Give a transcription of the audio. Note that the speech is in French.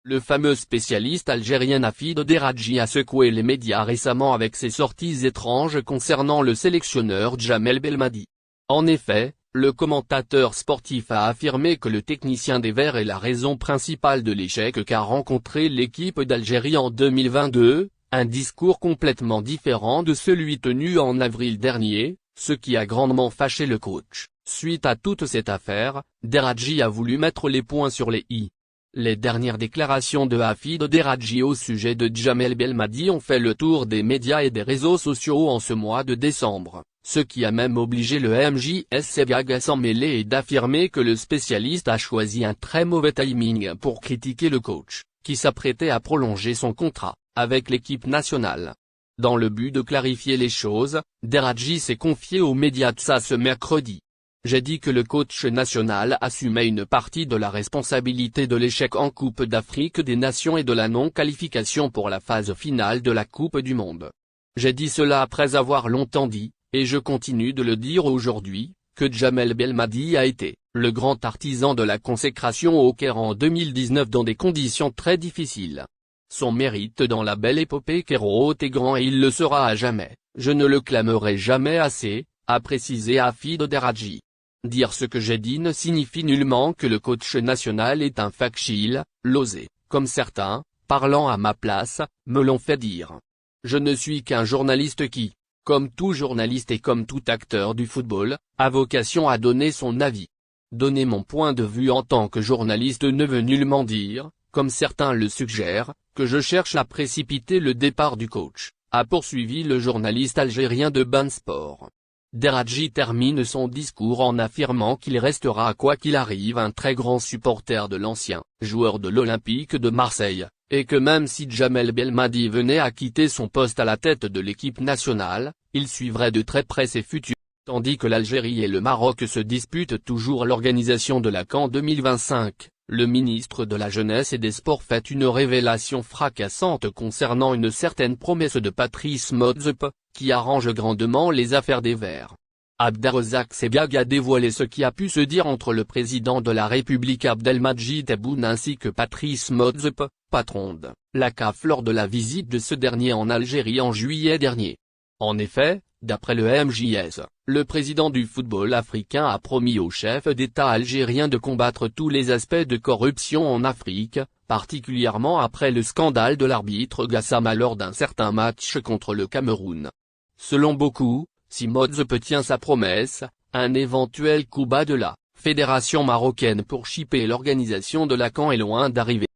Le fameux spécialiste algérien Hafid Deradji a secoué les médias récemment avec ses sorties étranges concernant le sélectionneur Djamel Belmadi. En effet, le commentateur sportif a affirmé que le technicien des Verts est la raison principale de l'échec qu'a rencontré l'équipe d'Algérie en 2022, un discours complètement différent de celui tenu en avril dernier, ce qui a grandement fâché le coach. Suite à toute cette affaire, Deradji a voulu mettre les points sur les i. Les dernières déclarations de Hafid Deradji au sujet de Djamel Belmadi ont fait le tour des médias et des réseaux sociaux en ce mois de décembre, ce qui a même obligé le MJS Sebag à s'en mêler et d'affirmer que le spécialiste a choisi un très mauvais timing pour critiquer le coach, qui s'apprêtait à prolonger son contrat avec l'équipe nationale. Dans le but de clarifier les choses, Deradji s'est confié aux médias TSA ce mercredi. J'ai dit que le coach national assumait une partie de la responsabilité de l'échec en Coupe d'Afrique des Nations et de la non-qualification pour la phase finale de la Coupe du Monde. J'ai dit cela après avoir longtemps dit, et je continue de le dire aujourd'hui, que Djamel Belmadi a été le grand artisan de la consécration au Caire en 2019 dans des conditions très difficiles. Son mérite dans la belle épopée cairote est grand et il le sera à jamais, je ne le clamerai jamais assez, a précisé Hafid Deradji. Dire ce que j'ai dit ne signifie nullement que le coach national est un facile, losé, comme certains, parlant à ma place, me l'ont fait dire. Je ne suis qu'un journaliste qui, comme tout journaliste et comme tout acteur du football, a vocation à donner son avis. Donner mon point de vue en tant que journaliste ne veut nullement dire, comme certains le suggèrent, que je cherche à précipiter le départ du coach, a poursuivi le journaliste algérien de BeIN Sport. Deradji termine son discours en affirmant qu'il restera quoi qu'il arrive un très grand supporter de l'ancien joueur de l'Olympique de Marseille, et que même si Djamel Belmadi venait à quitter son poste à la tête de l'équipe nationale, il suivrait de très près ses futurs. Tandis que l'Algérie et le Maroc se disputent toujours l'organisation de la CAN 2025, le ministre de la Jeunesse et des Sports fait une révélation fracassante concernant une certaine promesse de Patrice Motsepe, qui arrange grandement les affaires des Verts. Abderrazak Sebag a dévoilé ce qui a pu se dire entre le président de la République Abdelmadjid Tebboune ainsi que Patrice Motsepe, patron de la CAF lors de la visite de ce dernier en Algérie en juillet dernier. En effet, d'après le MJS, le président du football africain a promis au chef d'État algérien de combattre tous les aspects de corruption en Afrique, particulièrement après le scandale de l'arbitre Gassama lors d'un certain match contre le Cameroun. Selon beaucoup, si Motsepe tient sa promesse, un éventuel coup bas de la fédération marocaine pour chipper l'organisation de la CAN est loin d'arriver.